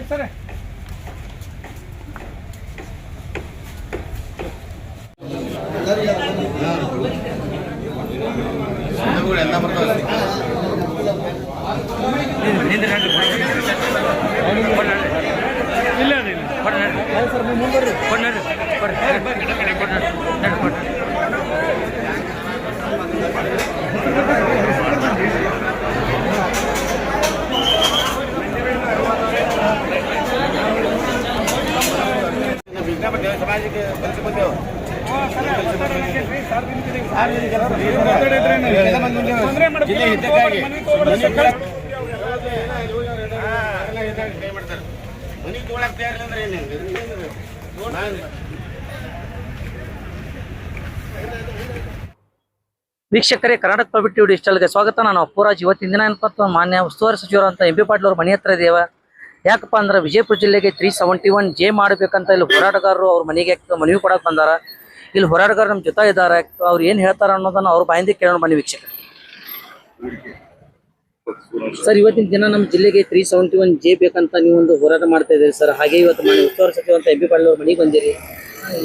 ವೀಕ್ಷಕರೇ, Karnataka public TV ಡಿಜಿಟಲ್ಗೆ ಸ್ವಾಗತ. ನಾನು ಅಪ್ಪುರಾಜ್. ಇವತ್ತಿನ ದಿನ ಏನಪ್ಪ, ಮಾನ್ಯ ಉಸ್ತುವಾರಿ ಸಚಿವರಂತ ಎಂ ಬಿ ಪಾಟೀಲ್ ಅವ್ರ ಮನೆ ಹತ್ರ ಇದೇವ. ಯಾಕಪ್ಪ ಅಂದ್ರೆ ವಿಜಯಪುರ ಜಿಲ್ಲೆಗೆ 371 ಜೆ ಮಾಡಬೇಕಂತ ಇಲ್ಲಿ ಹೋರಾಟಗಾರರು ಅವ್ರ ಮನೆಗೆ ಮನವಿ ಕೊಡಕ್ ಬಂದಾರ. ಇಲ್ಲಿ ಹೋರಾಟಗಾರರು ನಮ್ಮ ಜೊತೆ ಇದ್ದಾರೆ. ಅವ್ರು ಏನ್ ಹೇಳ್ತಾರ ಅನ್ನೋದನ್ನ ಅವ್ರ ಬಾಯಿಂದ ಕೇಳೋಣ ಬನ್ನಿ ವೀಕ್ಷಕರು. ಸರ್, ಇವತ್ತಿನ ದಿನ ನಮ್ಮ ಜಿಲ್ಲೆಗೆ 371 ಜೆ ಬೇಕಂತ ನೀವು ಒಂದು ಹೋರಾಟ ಮಾಡ್ತಾ ಇದ್ದೀರಿ ಸರ್. ಹಾಗೆ ಇವತ್ತು ಮಾನ್ಯ ಉಸ್ತುವಾರಿ ಸಚಿವ ಅಂತ ಎಂ ಬಿ ಪಾಟೀಲ್ ಅವ್ರ ಮನೆಗೆ ಬಂದಿರಿ.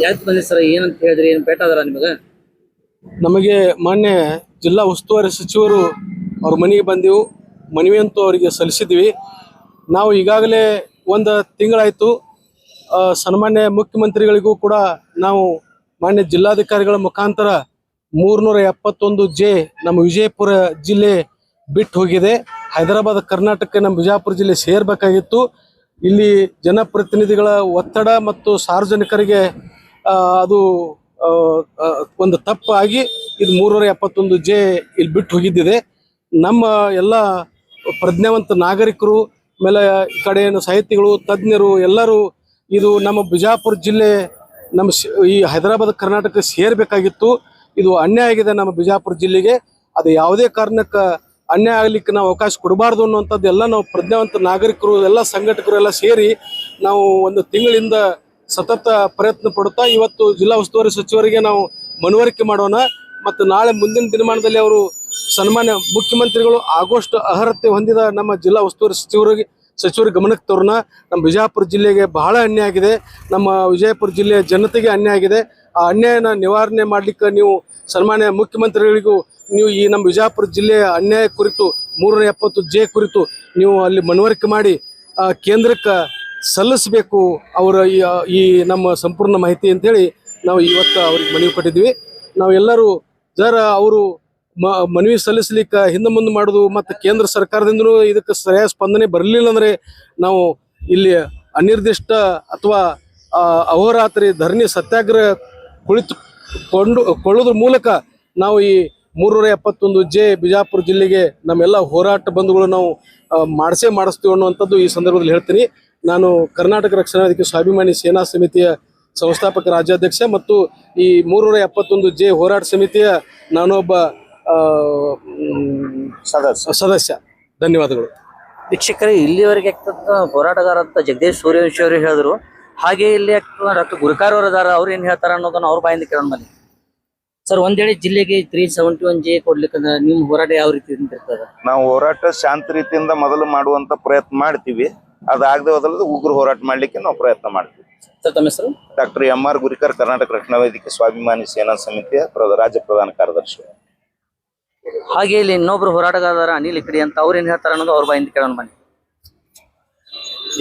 ಯಾಕೆ ಬಂದಿರಿ ಸರ್? ಏನಂತ ಹೇಳಿದ್ರಿ? ಏನು ಭೇಟ ಅದಾರ ನಿಮಗೆ? ನಮಗೆ ಮಾನ್ಯ ಜಿಲ್ಲಾ ಉಸ್ತುವಾರಿ ಸಚಿವರು ಅವ್ರ ಮನೆಗೆ ಬಂದೆವು. ಮನವಿಯಂತೂ ಅವರಿಗೆ ಸಲ್ಲಿಸಿದ್ವಿ. ನಾವು ಈಗಾಗಲೇ ಒಂದು ತಿಂಗಳಾಯಿತು ಸನ್ಮಾನ್ಯ ಮುಖ್ಯಮಂತ್ರಿಗಳಿಗೂ ಕೂಡ ನಾವು ಮಾನ್ಯ ಜಿಲ್ಲಾಧಿಕಾರಿಗಳ ಮುಖಾಂತರ 371 ಜೆ ನಮ್ಮ ವಿಜಯಪುರ ಜಿಲ್ಲೆ ಬಿಟ್ಟು ಹೋಗಿದೆ. ಹೈದರಾಬಾದ್ ಕರ್ನಾಟಕಕ್ಕೆ ನಮ್ಮ ಬಿಜಾಪುರ ಜಿಲ್ಲೆ ಸೇರಬೇಕಾಗಿತ್ತು. ಇಲ್ಲಿ ಜನಪ್ರತಿನಿಧಿಗಳ ಒತ್ತಡ ಮತ್ತು ಸಾರ್ವಜನಿಕರಿಗೆ ಅದು ಒಂದು ತಪ್ಪಾಗಿ ಇದು 371 ಜೆ ಇಲ್ಲಿ ಬಿಟ್ಟು ಹೋಗಿದ್ದಿದೆ. ನಮ್ಮ ಎಲ್ಲ ಪ್ರಜ್ಞಾವಂತ ನಾಗರಿಕರು, ಆಮೇಲೆ ಈ ಕಡೆ ಸಾಹಿತಿಗಳು, ತಜ್ಞರು ಎಲ್ಲರೂ ಇದು ನಮ್ಮ ಬಿಜಾಪುರ ಜಿಲ್ಲೆ ನಮ್ಮ ಈ ಹೈದರಾಬಾದ್ ಕರ್ನಾಟಕ ಸೇರಬೇಕಾಗಿತ್ತು. ಇದು ಅನ್ಯಾಯ ಆಗಿದೆ ನಮ್ಮ ಬಿಜಾಪುರ ಜಿಲ್ಲೆಗೆ. ಅದು ಯಾವುದೇ ಕಾರಣಕ್ಕೆ ಅನ್ಯಾಯ ಆಗಲಿಕ್ಕೆ ನಾವು ಅವಕಾಶ ಕೊಡಬಾರ್ದು ಅನ್ನುವಂಥದ್ದು ಎಲ್ಲ ನಾವು ಪ್ರಜ್ಞಾವಂತ ನಾಗರಿಕರು, ಎಲ್ಲ ಸಂಘಟಕರು ಎಲ್ಲ ಸೇರಿ ನಾವು ಒಂದು ತಿಂಗಳಿಂದ ಸತತ ಪ್ರಯತ್ನ ಪಡುತ್ತಾ ಇವತ್ತು ಜಿಲ್ಲಾ ಉಸ್ತುವಾರಿ ಸಚಿವರಿಗೆ ನಾವು ಮನವರಿಕೆ ಮಾಡೋಣ. ಮತ್ತು ನಾಳೆ ಮುಂದಿನ ದಿನಮಾನದಲ್ಲಿ ಅವರು ಸನ್ಮಾನ್ಯ ಮುಖ್ಯಮಂತ್ರಿಗಳು ಆಗೋಷ್ಟು ಅರ್ಹತೆ ಹೊಂದಿದ ನಮ್ಮ ಜಿಲ್ಲಾ ಉಸ್ತುವಾರಿ ಸಚಿವರ ಗಮನಕ್ಕೆ ತರೋಣ. ನಮ್ಮ ಬಿಜಾಪುರ ಜಿಲ್ಲೆಗೆ ಬಹಳ ಅನ್ಯಾಯ ಆಗಿದೆ. ನಮ್ಮ ವಿಜಯಪುರ ಜಿಲ್ಲೆಯ ಜನತೆಗೆ ಅನ್ಯಾಯ ಆಗಿದೆ. ಆ ಅನ್ಯಾಯನ ನಿವಾರಣೆ ಮಾಡಲಿಕ್ಕೆ ನೀವು ಸನ್ಮಾನ್ಯ ಮುಖ್ಯಮಂತ್ರಿಗಳಿಗೂ ನೀವು ಈ ನಮ್ಮ ಬಿಜಾಪುರ ಜಿಲ್ಲೆಯ ಅನ್ಯಾಯ ಕುರಿತು 370 ಜೆ ಕುರಿತು ನೀವು ಅಲ್ಲಿ ಮನವರಿಕೆ ಮಾಡಿ ಕೇಂದ್ರಕ್ಕೆ ಸಲ್ಲಿಸಬೇಕು ಅವರ ಈ ನಮ್ಮ ಸಂಪೂರ್ಣ ಮಾಹಿತಿ ಅಂತೇಳಿ ನಾವು ಇವತ್ತು ಅವ್ರಿಗೆ ಮನವಿ ಕೊಟ್ಟಿದ್ವಿ. ನಾವೆಲ್ಲರೂ ಜರ ಅವರು ಮನವಿ ಸಲ್ಲಿಸಲಿಕ್ಕೆ ಹಿಂದೆ ಮುಂದೆ ಮಾಡೋದು ಮತ್ತು ಕೇಂದ್ರ ಸರ್ಕಾರದಿಂದಲೂ ಇದಕ್ಕೆ ಸರಿಯಾದ ಸ್ಪಂದನೆ ಬರಲಿಲ್ಲ ಅಂದರೆ ನಾವು ಇಲ್ಲಿ ಅನಿರ್ದಿಷ್ಟ ಅಥವಾ ಅಹೋರಾತ್ರಿ ಧರಣಿ ಸತ್ಯಾಗ್ರಹ ಕೊಳ್ಳೋದ್ರ ಮೂಲಕ ನಾವು ಈ 371 ಜೆ ಬಿಜಾಪುರ ಜಿಲ್ಲೆಗೆ ನಮ್ಮೆಲ್ಲ ಹೋರಾಟ ಬಂಧುಗಳು ನಾವು ಮಾಡಿಸ್ತೀವಿ ಅನ್ನುವಂಥದ್ದು ಈ ಸಂದರ್ಭದಲ್ಲಿ ಹೇಳ್ತೀನಿ. ನಾನು ಕರ್ನಾಟಕ ರಕ್ಷಣಾ ವೇದಿಕೆ ಸ್ವಾಭಿಮಾನಿ ಸೇನಾ ಸಮಿತಿಯ ಸಂಸ್ಥಾಪಕ ರಾಜ್ಯಾಧ್ಯಕ್ಷ ಮತ್ತು ಈ 371 ಜೆ ಹೋರಾಟ ಸಮಿತಿಯ ನಾನೊಬ್ಬ ಸದಸ್ಯ. ಧನ್ಯವಾದಗಳು. ವೀಕ್ಷಕರೇ, ಇಲ್ಲಿವರೆಗೆ ಹೋರಾಟಗಾರ ಅಂತ ಜಗದೀಶ್ ಸೂರ್ಯವಂಶಿ ಅವರು ಹೇಳಿದ್ರು. ಹಾಗೆ ಇಲ್ಲಿ ಡಾಕ್ಟರ್ ಗುರುಕಾರ್ ಅವರು ಇದಾರ. ಅವ್ರು ಏನ್ ಹೇಳ್ತಾರ ಅನ್ನೋದನ್ನ ಅವ್ರ ಬಾಯಿಂದ ಕೇಳೋಣ ಬನ್ನಿ. ಸರ್, ಒಂದ್ ವೇಳೆ ಜಿಲ್ಲೆಗೆ 371 ಜೆ ಕೊಡ್ಲಿಕ್ಕೆ ನಿಮ್ ಹೋರಾಟ ಯಾವ ರೀತಿ ಇರ್ತದೆ? ನಾವು ಹೋರಾಟ ಶಾಂತ ರೀತಿಯಿಂದ ಮೊದಲು ಮಾಡುವಂತ ಪ್ರಯತ್ನ ಮಾಡ್ತೀವಿ. ಅದಾಗದೆ ಹೋದಲ್ಲದೆ ಉಗ್ರ ಹೋರಾಟ ಮಾಡ್ಲಿಕ್ಕೆ ನಾವು ಪ್ರಯತ್ನ ಮಾಡ್ತೀವಿ. ಸರ್, ತಮ್ಮ ಹೆಸರು? ಡಾಕ್ಟರ್ MR ಗುರಿಕರ್, ಕರ್ನಾಟಕ ರಕ್ಷಣಾ ವೇದಿಕೆ ಸ್ವಾಭಿಮಾನಿ ಸೇನಾ ಸಮಿತಿಯ ರಾಜ್ಯ ಪ್ರಧಾನ ಕಾರ್ಯದರ್ಶಿ. ಹಾಗೆ ಇಲ್ಲಿ ಇನ್ನೊಬ್ರು ಹೋರಾಟಗಾರರ ಅನಿಲ್ ಇಕಡಿ ಅಂತ, ಅವ್ರು ಏನ್ ಹೇಳ್ತಾರ ಅನ್ನೋದು ಅವ್ರ ಬಾಯಿಂದ ಕೇಳೋಣ ಬನ್ನಿ.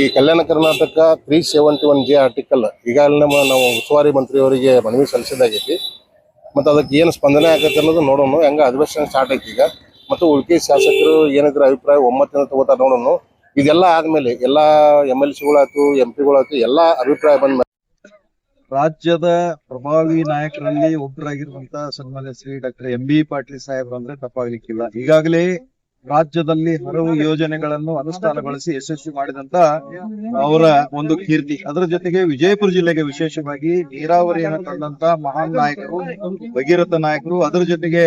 ಈ ಕಲ್ಯಾಣ ಕರ್ನಾಟಕ 371 ಜೆ ಆರ್ಟಿಕಲ್ ಈಗಾಗಲೇ ನಾವು ಉಸ್ತುವಾರಿ ಮಂತ್ರಿಯವರಿಗೆ ಮನವಿ ಸಲ್ಲಿಸಿದಾಗೈತಿ. ಮತ್ತು ಅದಕ್ಕೆ ಏನು ಸ್ಪಂದನೆ ಆಗತ್ತೆ ಅನ್ನೋದು ನೋಡೋಣ. ಹೆಂಗ ಅಧಿವೇಶನ ಸ್ಟಾರ್ಟ್ ಐತಿ ಈಗ. ಮತ್ತು ಉಳಿಕೆ ಶಾಸಕರು ಏನಿದ್ರೆ ಅಭಿಪ್ರಾಯ ಒಮ್ಮತ್ತಿನ ತಗೋತಾರ ನೋಡೋಣ. ಇದೆಲ್ಲ ಆದ್ಮೇಲೆ ಎಲ್ಲ MLCಗಳಾಯ್ತು, MP ಎಲ್ಲ ಅಭಿಪ್ರಾಯ ಬಂದ ರಾಜ್ಯದ ಪ್ರಭಾವಿ ನಾಯಕರಲ್ಲಿ ಒಬ್ಬರಾಗಿರುವಂತಹ ಸನ್ಮಾನ್ಯ ಶ್ರೀ ಡಾಕ್ಟರ್ MB ಪಾಟೀಲ್ ಸಾಹೇಬ್ರು ಅಂದ್ರೆ ತಪ್ಪಾಗ್ಲಿಕ್ಕಿಲ್ಲ. ಈಗಾಗಲೇ ರಾಜ್ಯದಲ್ಲಿ ಹಲವು ಯೋಜನೆಗಳನ್ನು ಅನುಷ್ಠಾನಗೊಳಿಸಿ ಯಶಸ್ವಿ ಮಾಡಿದಂತ ಅವರ ಒಂದು ಕೀರ್ತಿ. ಅದರ ಜೊತೆಗೆ ವಿಜಯಪುರ ಜಿಲ್ಲೆಗೆ ವಿಶೇಷವಾಗಿ ನೀರಾವರಿಯನ್ನು ತಂದಂತ ಮಹಾನ್ ನಾಯಕರು, ಭಗೀರಥ ನಾಯಕರು. ಅದರ ಜೊತೆಗೆ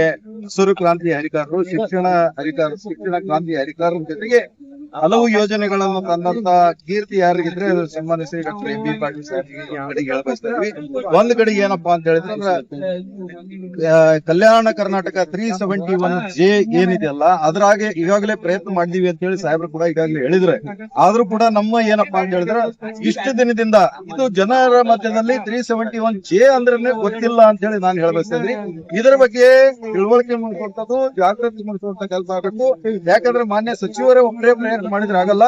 ಹಸಿರು ಕ್ರಾಂತಿ ಹರಿಕಾರರು, ಶಿಕ್ಷಣ ಕ್ರಾಂತಿ ಹರಿಕಾರರ ಜೊತೆಗೆ ಹಲವು ಯೋಜನೆಗಳನ್ನು ತಂದಂತ ಕೀರ್ತಿ ಯಾರಿಗಿದ್ರೆ ಅದು ಸನ್ಮಾನ್ಯ Shri doctor M B Patil ಸಾಹೇಬ್ರಿಗೆ ಹೇಳ್ಬಯಸ್ತಾ ಇದ್ವಿ. ಒಂದ್ ಕಡೆ ಏನಪ್ಪಾ ಅಂತ ಹೇಳಿದ್ರೆ ಕಲ್ಯಾಣ ಕರ್ನಾಟಕ 371J ಏನಿದೆಯಲ್ಲ ಅದ್ರಾಗೆ ಈಗಾಗಲೇ ಪ್ರಯತ್ನ ಮಾಡಿದೀವಿ ಅಂತ ಹೇಳಿ ಸಾಹೇಬ್ರು ಕೂಡ ಈಗಾಗಲೇ ಹೇಳಿದ್ರೆ, ಆದ್ರೂ ಕೂಡ ನಮ್ಮ ಏನಪ್ಪಾ ಅಂತ ಹೇಳಿದ್ರೆ ಇಷ್ಟು ದಿನದಿಂದ ಇದು ಜನರ ಮಧ್ಯದಲ್ಲಿ 371J ಅಂದ್ರೆ ಗೊತ್ತಿಲ್ಲ ಅಂತ ಹೇಳಿ ನಾನು ಹೇಳ್ಬಯಸ್ತೀನಿ. ಇದರ ಬಗ್ಗೆ ತಿಳುವಳಿಕೆ ಮೂಡಿಸುವಂತದ್ದು, ಜಾಗೃತಿ ಮೂಡಿಸುವಂತ ಕೆಲಸ ಆಗಬೇಕು. ಯಾಕಂದ್ರೆ ಮಾನ್ಯ ಸಚಿವರೇ ಒಬ್ಬರೇ ಪ್ರಯತ್ನ ಮಾಡಿದ್ರೆ ಆಗಲ್ಲ,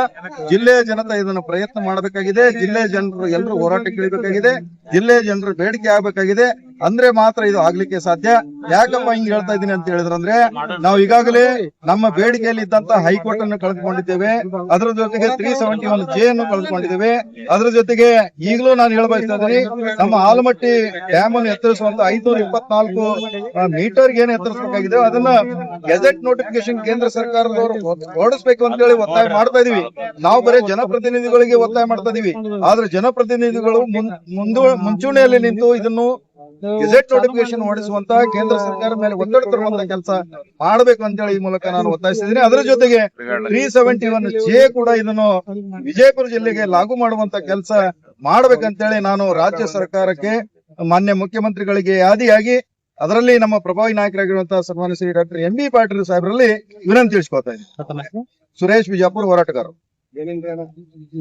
ಜಿಲ್ಲೆಯ ಜನತೆ ಇದನ್ನು ಪ್ರಯತ್ನ ಮಾಡಬೇಕಾಗಿದೆ. ಜಿಲ್ಲೆಯ ಜನರು ಎಲ್ಲರೂ ಹೋರಾಟಕ್ಕೆ ಇಳಿಬೇಕಾಗಿದೆ. ಜಿಲ್ಲೆಯ ಜನರ ಬೇಡಿಕೆ ಆಗ್ಬೇಕಾಗಿದೆ. ಅಂದ್ರೆ ಮಾತ್ರ ಇದು ಆಗ್ಲಿಕ್ಕೆ ಸಾಧ್ಯ. ಯಾಕಪ್ಪ ಹಿಂಗ್ ಹೇಳ್ತಾ ಇದ್ದೀನಿ ಅಂತ ಹೇಳಿದ್ರಂದ್ರೆ, ನಾವು ಈಗಾಗಲೇ ನಮ್ಮ ಬೇಡಿಕೆಯಲ್ಲಿ ಇದ್ದಂತ ಹೈಕೋರ್ಟ್ ಅನ್ನು ಕಳೆದುಕೊಂಡಿದ್ದೇವೆ. ಅದರ ಜೊತೆಗೆ 371J ಅನ್ನು ಕಳೆದುಕೊಂಡಿದ್ದೇವೆ. ಅದರ ಜೊತೆಗೆ ಈಗಲೂ ನಾನು ಹೇಳಬಯಸ್ತಾ ಇದ್ದೀನಿ, ನಮ್ಮ ಆಲಮಟ್ಟಿ ಡ್ಯಾಮ್ ಅನ್ನು ಎತ್ತರಿಸುವಂತ 524 ಮೀಟರ್ ಏನು ಎತ್ತರಿಸಬೇಕಾಗಿದೆ ಅದನ್ನ ಗೆಜೆಟ್ ನೋಟಿಫಿಕೇಶನ್ ಕೇಂದ್ರ ಸರ್ಕಾರದವರು ಹೊರಡಿಸಬೇಕು ಅಂತ ಹೇಳಿ ಒತ್ತಾಯ ಮಾಡ್ತಾ ಇದೀವಿ. ನಾವು ಬರೀ ಜನಪ್ರತಿನಿಧಿಗಳಿಗೆ ಒತ್ತಾಯ ಮಾಡ್ತಾ ಇದೀವಿ. ಆದ್ರೆ ಜನಪ್ರತಿನಿಧಿಗಳು ಮುಂಚೂಣಿಯಲ್ಲಿ ನಿಂತು ಇದನ್ನು ಗೆಜೆಟ್ ನೋಟಿಫಿಕೇಶನ್ ಹೊರಡಿಸುವಂತ ಕೇಂದ್ರ ಸರ್ಕಾರ ಮೇಲೆ ಒತ್ತಡ ತರುವಂತ ಕೆಲಸ ಮಾಡಬೇಕು ಅಂತ ಹೇಳಿ ಈ ಮೂಲಕ ನಾನು ಒತ್ತಾಯಿಸಿದ್ದೀನಿ. ಅದರ ಜೊತೆಗೆ 371J ಕೂಡ ಇದನ್ನು ವಿಜಯಪುರ ಜಿಲ್ಲೆಗೆ ಲಾಗು ಮಾಡುವಂತ ಕೆಲಸ ಮಾಡ್ಬೇಕಂತೇಳಿ ನಾನು ರಾಜ್ಯ ಸರ್ಕಾರಕ್ಕೆ, ಮಾನ್ಯ ಮುಖ್ಯಮಂತ್ರಿಗಳಿಗೆ ಆದಿಯಾಗಿ ಅದರಲ್ಲಿ ನಮ್ಮ ಪ್ರಭಾವಿ ನಾಯಕರಾಗಿರುವಂತಹ ಸನ್ಮಾನ್ಯ Shri doctor M B Patil ಸಾಹೇಬರಲ್ಲಿ ವಿನಂತಿ ತಿಳಿಸ್ಕೊತಾ ಇದ್ದೀನಿ. ಸುರೇಶ್ ಬಿಜಾಪುರ್, ಹೋರಾಟಗಾರರು.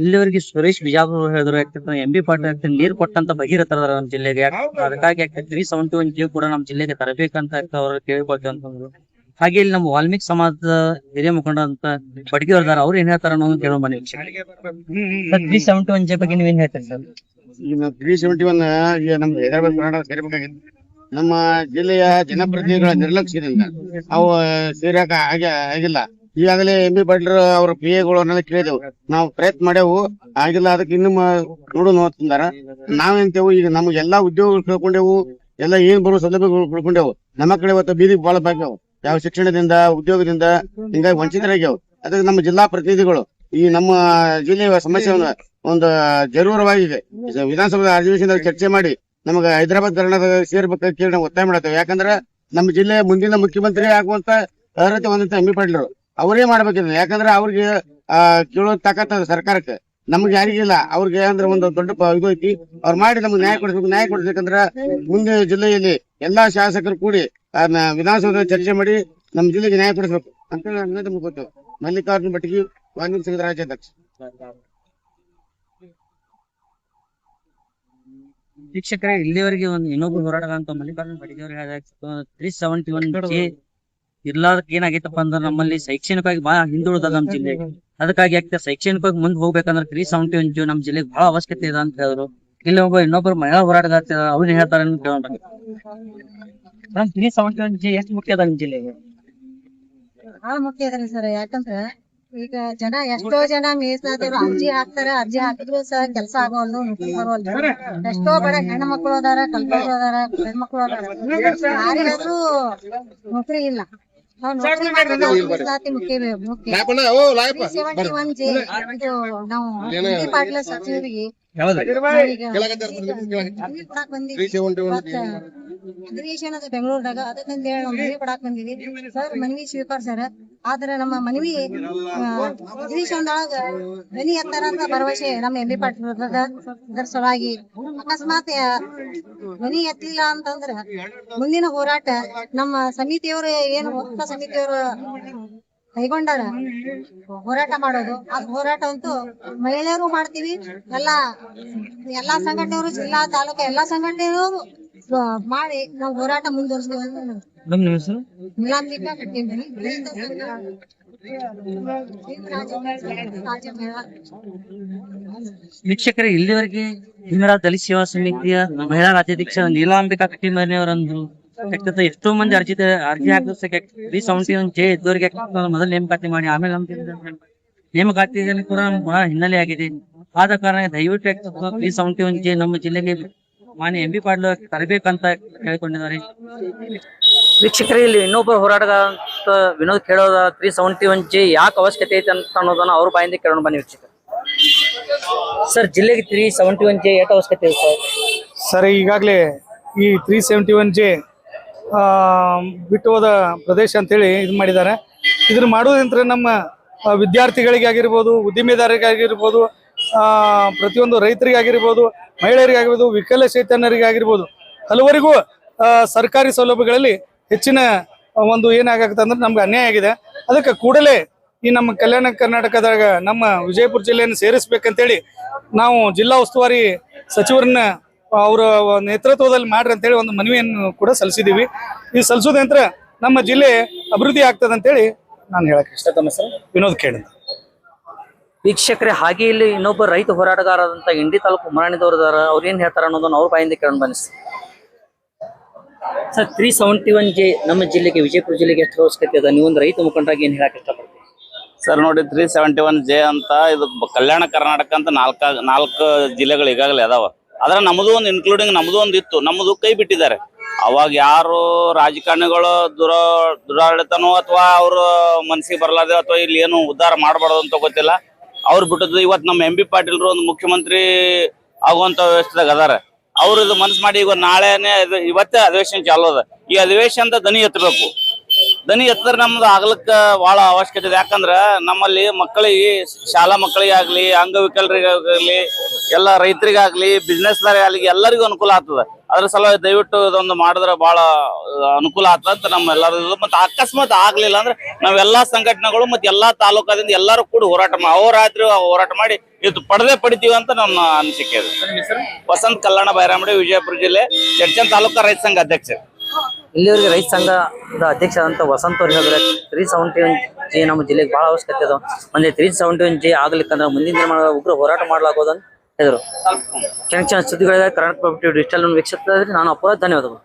ಇಲ್ಲಿವರೆಗೆ ಸುರೇಶ್ ಬಿಜಾಪುರ ಹೇಳಿದ್ರು, ಯಾಕಂದ್ರೆ ಎಂ ಬಿ ಪಾಟೀಲ್ ನೀರ್ ಕೊಟ್ಟಂತ ಭಗೀರಥರ ನಮ್ಮ ಜಿಲ್ಲೆಗೆ, ಅದಕ್ಕಾಗಿ 371J ಕೂಡ ನಮ್ಮ ಜಿಲ್ಲೆಗೆ ತರಬೇಕಂತ ಅವ್ರು ಕೇಳ್ಕೊಳ್ತೀವಿ ಅಂತಂದ್ರು. ಹಾಗೆ ಇಲ್ಲಿ ನಮ್ಮ ವಾಲ್ಮೀಕಿ ಸಮಾಜದ ಹಿರಿಯ ಮುಖಂಡ ಅಂತ ಬಡ್ಗಿ ಅವ್ರದಾರ, ಅವ್ರು ಏನ್ ಹೇಳ್ತಾರ ಅನ್ನೋದು ಕೇಳೋ ಮನೆ 371J ಬಗ್ಗೆ ನೀವೇನ್ ಹೇಳ್ತೀರಿ ಸರ್? 371 ನಮ್ಮ ಹೈದರಾಬಾದ್ ಕರ್ನಾಟಕ ಸೇರ್ಬೇಕಾಗಿತ್ತು. ನಮ್ಮ ಜಿಲ್ಲೆಯ ಜನಪ್ರತಿನಿಧಿಗಳ ನಿರ್ಲಕ್ಷ್ಯದಿಂದ ಅವು ಸೇರಾಕ ಆಗಿಲ್ಲ. ಈಗಾಗಲೇ ಎಂ ಬಿ ಪಾಟೀಲ್ ಅವ್ರ PA ಕೇಳಿದೆವು, ನಾವು ಪ್ರಯತ್ನ ಮಾಡ್ಯಾವು, ಆಗಿಲ್ಲ. ಅದಕ್ಕೆ ಇನ್ನು ನೋಡೋಣ ಅಂತಂದಾರ. ನಾವೇಂತೇವು, ಈಗ ನಮ್ಗೆ ಎಲ್ಲಾ ಉದ್ಯೋಗಗಳು ಕಳ್ಕೊಂಡೆವು, ಎಲ್ಲ ಏನ್ ಬರುವ ಸೌಲಭ್ಯಗಳು ಕಳ್ಕೊಂಡೆವು. ನಮ್ಮ ಕಡೆ ಇವತ್ತು ಬೀದಿಗೆ ಬಾಳ ಬಾಕ್ಯಾವ, ಯಾವ ಶಿಕ್ಷಣದಿಂದ ಉದ್ಯೋಗದಿಂದ ಹಿಂಗಾಗಿ ವಂಚಿತರಾಗ್ಯಾವ. ಅದಕ್ಕೆ ನಮ್ಮ ಜಿಲ್ಲಾ ಪ್ರತಿನಿಧಿಗಳು ಈ ನಮ್ಮ ಜಿಲ್ಲೆಯ ಸಮಸ್ಯೆಯನ್ನು ಒಂದು ಜರೂರವಾಗಿದೆ ವಿಧಾನಸಭಾ ಅಧಿವೇಶನದಲ್ಲಿ ಚರ್ಚೆ ಮಾಡಿ ನಮಗೆ ಹೈದರಾಬಾದ್ ಕರ್ನಾಟಕ ಸೇರ್ಬೇಕಂತ ಕೇಳಿ ನಾವು ಒತ್ತಾಯ ಮಾಡತ್ತೇವೆ. ಯಾಕಂದ್ರೆ ನಮ್ಮ ಜಿಲ್ಲೆಯ ಮುಂದಿನ ಮುಖ್ಯಮಂತ್ರಿ ಆಗುವಂತ ಅರ್ಹತೆ ಹೊಂದಂತ ಎಂ ಬಿ ಪಾಟೀಲ್ ಅವರೇ ಮಾಡ್ಬೇಕಿದೆ. ಯಾಕಂದ್ರೆ ಅವ್ರಿಗೆ ಕೇಳೋ ತಾಕತ್ತ ಸರ್ಕಾರಕ್ಕೆ, ನಮ್ಗೆ ಯಾರಿಗಿಲ್ಲ. ಅವ್ರಿಗೆ ಅಂದ್ರೆ ಒಂದು ದೊಡ್ಡ ಇದು ಐತಿ, ಅವ್ರು ಮಾಡಿ ನಮ್ಗೆ ನ್ಯಾಯ ಕೊಡಿಸ್ಬೇಕು. ನ್ಯಾಯ ಕೊಡಿಸ್ಬೇಕಂದ್ರ ಮುಂದೆ ಜಿಲ್ಲೆಯಲ್ಲಿ ಎಲ್ಲಾ ಶಾಸಕರು ಕೂಡಿ ವಿಧಾನಸೌಧದಲ್ಲಿ ಚರ್ಚೆ ಮಾಡಿ ನಮ್ಮ ಜಿಲ್ಲೆಗೆ ನ್ಯಾಯ ಕೊಡಿಸ್ಬೇಕು ಅಂತ ಹೇಳಿ ಗೊತ್ತು. ಮಲ್ಲಿಕಾರ್ಜುನ ಬಟಗಿ, ವಾಲ್ಮೀಕಿ ಸಂಘದ ರಾಜ್ಯಾಧ್ಯಕ್ಷ. ಶಿಕ್ಷಕರೇ, ಇಲ್ಲಿವರೆಗೆ ಒಂದು ಇನ್ನೊಬ್ಬರು ಹೋರಾಟ ಅಂತ ಮಲ್ಲಿಕಾರ್ಜುನ ಬಟಗಿ ಅವರು ಹೇಳಿದ 371J ಇರ್ಲಾದಕ್ಕೆ ಏನಾಗೈತಪ್ಪ ಅಂದ್ರೆ ನಮ್ಮಲ್ಲಿ ಶೈಕ್ಷಣಿಕವಾಗಿ ಬಹಳ ಹಿಂದುಳಿದ ನಮ್ಮ ಜಿಲ್ಲೆ. ಅದಕ್ಕಾಗಿ ಆಗ್ತದೆ ಶೈಕ್ಷಣಿಕವಾಗಿ ಮುಂದೆ ಹೋಗ್ಬೇಕಂದ್ರೆ 371J ನಮ್ಮ ಜಿಲ್ಲೆಗೆ ಬಹಳ ಅವಶ್ಯಕತೆ ಇದೆ ಅಂತ ಹೇಳಿದ್ರು. ಇಲ್ಲಿ ಇನ್ನೊಬ್ಬರು ಮಹಿಳಾ ಹೋರಾಟಗಾರ ಅವ್ರು ಹೇಳ್ತಾರೆ ಅಂತ ಕೇಳೋಣ. 371J ಎಷ್ಟು ಮುಖ್ಯ ಅದ ನಿಮ್ ಜಿಲ್ಲೆಗೆ? ಬಹಳ ಮುಖ್ಯ ಅದ್ರಿ ಸರ್. ಯಾಕಂದ್ರ ಈಗ ಎಷ್ಟೋ ಜನ ಮೀಸಲಾತಿಯವರು ಅರ್ಜಿ ಹಾಕ್ತಾರ, ಅರ್ಜಿ ಹಾಕಿದ್ರು ಸಹ ಕೆಲಸ ಆಗೋಲ್ದು, ನೌಕರಿ ಬರೋಲ್ದು. ಎಷ್ಟೋ ಬಡ ಹೆಣ್ಣು ಮಕ್ಕಳು ಅದಾರ, ಕಲ್ತವ್ರು ಅದಾರ, ಹೆಣ್ಮಕ್ಳು ಅದಾರ, ಯಾರಿಗಾದ್ರೂ ನೌಕರಿ ಇಲ್ಲ. ನಾವ್ ನೌಕರಿ ಮಾಡಿದ್ರೆ ಮೀಸಲಾತಿ ಮುಖ್ಯ. 371J ಇದು ನಾವು ಎಂ.ಬಿ. ಪಾಟೀಲ್ ಸಚಿವರಿಗೆ ಅಧಿವೇಶನದ ಬೆಂಗಳೂರದಾಗ ಅದಕ್ಕಂತ ಹೇಳಿ ನಾವು ಮನವಿ ಕೊಡಾಕ್ ಬಂದಿವಿ ಸರ್. ಮನವಿ ಸ್ವೀಕರಿಸ್ಯಾರ. ಆದ್ರೆ ನಮ್ಮ ಮನವಿ ಅಧಿವೇಶನದೊಳಗ ಧ್ವನಿ ಎತ್ತಾರ ಅಂತ ಭರವಸೆ ನಮ್ಮ ಎಂ.ಬಿ. ಪಾಟೀಲ್ ಅದರ ಸಲುವಾಗಿ ಅಕಸ್ಮಾತ್ ಧ್ವನಿ ಎತ್ತಿಲ್ಲ ಅಂತಂದ್ರ ಮುಂದಿನ ಹೋರಾಟ ನಮ್ಮ ಸಮಿತಿಯವರು ಏನು ಒಕ್ಕ ಸಮಿತಿಯವರು ಕೈಗೊಂಡಾರ ಹೋರಾಟ ಮಾಡೋದು. ಆ ಹೋರಾಟ ಅಂತೂ ಮಹಿಳೆಯರು ಮಾಡ್ತೀವಿ, ಎಲ್ಲಾ ಸಂಘಟನೆಯವರು, ಜಿಲ್ಲಾ ತಾಲೂಕು ಎಲ್ಲಾ ಸಂಘಟನೆಯವರು ಮಾಡಿ ನಾವು ಹೋರಾಟ ಮುಂದುವರಿಸ್ತೀವಿ. ನೀಲಾಂಬಿಕಾ ಕಟ್ಟಿಂದ್ರಿ. ವೀಕ್ಷಕರೇ, ಇಲ್ಲಿವರೆಗೆ ಹಿಂಗಡ ದಲಿತ ಸೇವಾ ಸಮಿತಿಯ ಮಹಿಳಾ ರಾಜ್ಯಾಧ್ಯಕ್ಷ ನೀಲಾಂಬಿಕಾ ಕಟ್ಟಿಮನಿಯವರಂದು ಎಷ್ಟೋ ಮಂದಿ ಅರ್ಜಿ ಹಾಕಿಸಕ್ಕೆ 371J ಇದ್ದವರಿಗೆ ಮೊದಲು ನೇಮಕಾತಿ ಮಾಡಿ ಆಮೇಲೆ ನೇಮಕಾತಿಯಲ್ಲಿ ಕೂಡ ಬಹಳ ಹಿನ್ನೆಲೆ ಆಗಿದೆ. ಆದ ಕಾರಣ ದಯವಿಟ್ಟು 371J ನಮ್ಮ ಜಿಲ್ಲೆಗೆ ಮಾನ್ಯ ಎಂ.ಬಿ. ಪಾಟೀಲ್ ತರಬೇಕಂತ ಕೇಳಿಕೊಂಡಿದ್ದಾರೆ. ವೀಕ್ಷಕರೇ, ಇಲ್ಲಿ ಇನ್ನೊಬ್ಬರು ಹೋರಾಟಗಾರ ಅಂತ ವಿನೋದ್ ಕೇಳೋದ 371J ಯಾಕೆ ಅವಶ್ಯಕತೆ ಐತೆ ಅಂತ ಅನ್ನೋದನ್ನ ಅವ್ರ ಬಾಯಿಂದ ಕೇಳೋಣ ಬನ್ನಿ ವೀಕ್ಷಕರು. ಸರ್, ಜಿಲ್ಲೆಗೆ 371J ಎಷ್ಟು ಅವಶ್ಯಕತೆ ಇದೆ ಸರ್? ಈಗಾಗಲೇ ಈ 371J ಬಿಟ್ಟು ಹೋದ ಪ್ರದೇಶ ಅಂತೇಳಿ ಇದು ಮಾಡಿದ್ದಾರೆ. ಇದನ್ನ ಮಾಡೋದ್ರಿಂದ ನಮ್ಮ ವಿದ್ಯಾರ್ಥಿಗಳಿಗೆ ಆಗಿರ್ಬೋದು, ಉದ್ದಿಮೆದಾರರಿಗಾಗಿರ್ಬೋದು, ಪ್ರತಿಯೊಂದು ರೈತರಿಗಾಗಿರ್ಬೋದು, ಮಹಿಳೆಯರಿಗಾಗಿರ್ಬೋದು, ವಿಕಲಚೇತನರಿಗೆ ಆಗಿರ್ಬೋದು, ಹಲವರಿಗೂ ಸರ್ಕಾರಿ ಸೌಲಭ್ಯಗಳಲ್ಲಿ ಹೆಚ್ಚಿನ ಒಂದು ಏನಾಗತ್ತೆ ಅಂದ್ರೆ ನಮ್ಗೆ ಅನ್ಯಾಯ ಆಗಿದೆ. ಅದಕ್ಕೆ ಕೂಡಲೇ ಈ ನಮ್ಮ ಕಲ್ಯಾಣ ಕರ್ನಾಟಕದಾಗ ನಮ್ಮ ವಿಜಯಪುರ ಜಿಲ್ಲೆಯನ್ನು ಸೇರಿಸ್ಬೇಕಂತೇಳಿ ನಾವು ಜಿಲ್ಲಾ ಉಸ್ತುವಾರಿ ಸಚಿವರನ್ನ ಅವರ ನೇತೃತ್ವದಲ್ಲಿ ಮಾಡ್ರಿ ಅಂತೇಳಿ ಒಂದು ಮನವಿಯನ್ನು ಕೂಡ ಸಲ್ಲಿಸಿದ್ದೀವಿ. ಈ ಸಲ್ಲಿಸೋದ ನಂತರ ನಮ್ಮ ಜಿಲ್ಲೆ ಅಭಿವೃದ್ಧಿ ಆಗ್ತದೆ ಅಂತೇಳಿ ನಾನು ಹೇಳಕ್ ಇಷ್ಟ. ತಮ್ಮ ಹೆಸರು? ವಿನೋದ್ ಖೇಡ್. ವೀಕ್ಷಕರೇ, ಹಾಗೆ ಇಲ್ಲಿ ಇನ್ನೊಬ್ಬ ರೈತ ಹೋರಾಟಗಾರರಾದಂತ ಇಂಡಿ ತಾಲೂಕು ಮರಾಣಿದವರದಾರ. ಅವ್ರು ಏನ್ ಹೇಳ್ತಾರ ಅನ್ನೋದನ್ನ ಅವ್ರ ಬಾಯಿಂದ ಕೇಳೋಣ ಬನ್ನಿ ಸರ್. 371J ನಮ್ಮ ಜಿಲ್ಲೆಗೆ, ವಿಜಯಪುರ ಜಿಲ್ಲೆಗೆ ಎಷ್ಟು ಅವಶ್ಯಕತೆ ಅದ? ನೀವೊಂದು ರೈತ ಮುಖಂಡರಾಗಿ ಏನ್ ಹೇಳಕ್ ಇಷ್ಟಪಡ್ತೀವಿ? ಸರ್ ನೋಡಿ, 371J ಅಂತ ಇದು ಕಲ್ಯಾಣ ಕರ್ನಾಟಕ ಅಂತ ನಾಲ್ಕು ಜಿಲ್ಲೆಗಳು ಈಗಾಗಲೇ ಅದಾವ. ಆದ್ರೆ ನಮ್ಮದು ಒಂದು ಇನ್ಕ್ಲೂಡಿಂಗ್ ನಮ್ಮದು ಒಂದು ಇತ್ತು, ನಮ್ಮದು ಕೈ ಬಿಟ್ಟಿದ್ದಾರೆ. ಅವಾಗ ಯಾರು ರಾಜಕಾರಣಿಗಳು ದುರಾಡಳಿತನೋ ಅಥವಾ ಅವ್ರ ಮನಸ್ಸಿಗೆ ಬರಲಾದೆ ಅಥವಾ ಇಲ್ಲಿ ಏನು ಉದ್ಧಾರ ಮಾಡಬಾರ್ದು ಅಂತ ಗೊತ್ತಿಲ್ಲ, ಅವ್ರು ಬಿಟ್ಟದ್ದು. ಇವತ್ತು ನಮ್ಮ MB ಪಾಟೀಲ್ರು ಒಂದು ಮುಖ್ಯಮಂತ್ರಿ ಆಗುವಂತ ವ್ಯವಸ್ಥೆದಾಗ ಅದಾರ. ಅವ್ರು ಇದು ಮನಸ್ಸು ಮಾಡಿ ಈಗ ನಾಳೆನೆ ಇವತ್ತೇ ಅಧಿವೇಶನ ಚಾಲು ಅದ. ಈ ಅಧಿವೇಶನದ ದನಿ ಎತ್ತಬೇಕು. ದನಿ ಎತ್ತಿದ್ರೆ ನಮ್ದು ಆಗ್ಲಿಕ್ಕ ಬಹಳ ಅವಶ್ಯಕತೆ ಇದೆ. ಯಾಕಂದ್ರ ನಮ್ಮಲ್ಲಿ ಮಕ್ಕಳಿಗೆ, ಶಾಲಾ ಮಕ್ಕಳಿಗೆ ಆಗ್ಲಿ, ಅಂಗವಿಕಲರಿಗಾಗ್ಲಿ, ಎಲ್ಲ ರೈತರಿಗಾಗ್ಲಿ, ಬಿಸ್ನೆಸ್ ಆಗಲಿ, ಎಲ್ಲರಿಗೂ ಅನುಕೂಲ ಆಗ್ತದ. ಅದ್ರ ಸಲುವಾಗಿ ದಯವಿಟ್ಟು ಇದೊಂದು ಮಾಡಿದ್ರೆ ಬಹಳ ಅನುಕೂಲ ಆಗ್ತದ ಅಂತ ನಮ್ಮ ಎಲ್ಲರಿಗೂ. ಮತ್ತೆ ಅಕಸ್ಮಾತ್ ಆಗ್ಲಿಲ್ಲ ಅಂದ್ರೆ ನಾವೆಲ್ಲಾ ಸಂಘಟನೆಗಳು ಮತ್ತೆ ಎಲ್ಲಾ ತಾಲೂಕಾದಿಂದ ಎಲ್ಲರೂ ಕೂಡ ಅಹೋರಾತ್ರಿ ಹೋರಾಟ ಮಾಡಿ ಇದು ಪಡಿತೀವಿ ಅಂತ ನನ್ನ ಅನಿಸಿಕೆ ಇದೆ. ವಸಂತ್ ಕಲ್ಯಾಣ ಬೈರಾಮಡಿ, ವಿಜಯಪುರ ಜಿಲ್ಲೆ, ಚಡ್ಚನ್ ತಾಲೂಕಾ ರೈತ ಸಂಘ ಅಧ್ಯಕ್ಷ. ಇಲ್ಲಿವರೆಗೆ ರೈತ ಸಂಘದ ಅಧ್ಯಕ್ಷರಾದಂತ ವಸಂತ್ ಅವ್ರು ಹೇಳಿದ್ರೆ 371J ನಮ್ಮ ಜಿಲ್ಲೆಗೆ ಬಹಳ ಅವಶ್ಯಕತೆ ಅದ. ಮುಂದೆ 371J ಆಗ್ಲಿಕ್ಕಂದ್ರೆ ಮುಂದಿನ ದಿನಮಾನಗಳ ಉಗ್ರ ಹೋರಾಟ ಮಾಡಲಾಗೋದಂತ ಹೇಳಿದ್ರು. ಕ್ಷಣ ಸುದ್ದಿಗಳಿಗಾಗಿ ಕರ್ನಾಟಕ ಡಿಜಿಟಲ್ ವೀಕ್ಷಿಸ್ತಾ ಇದ್ರೆ ನಾನು ಅಪರಾಧ. ಧನ್ಯವಾದಗಳು.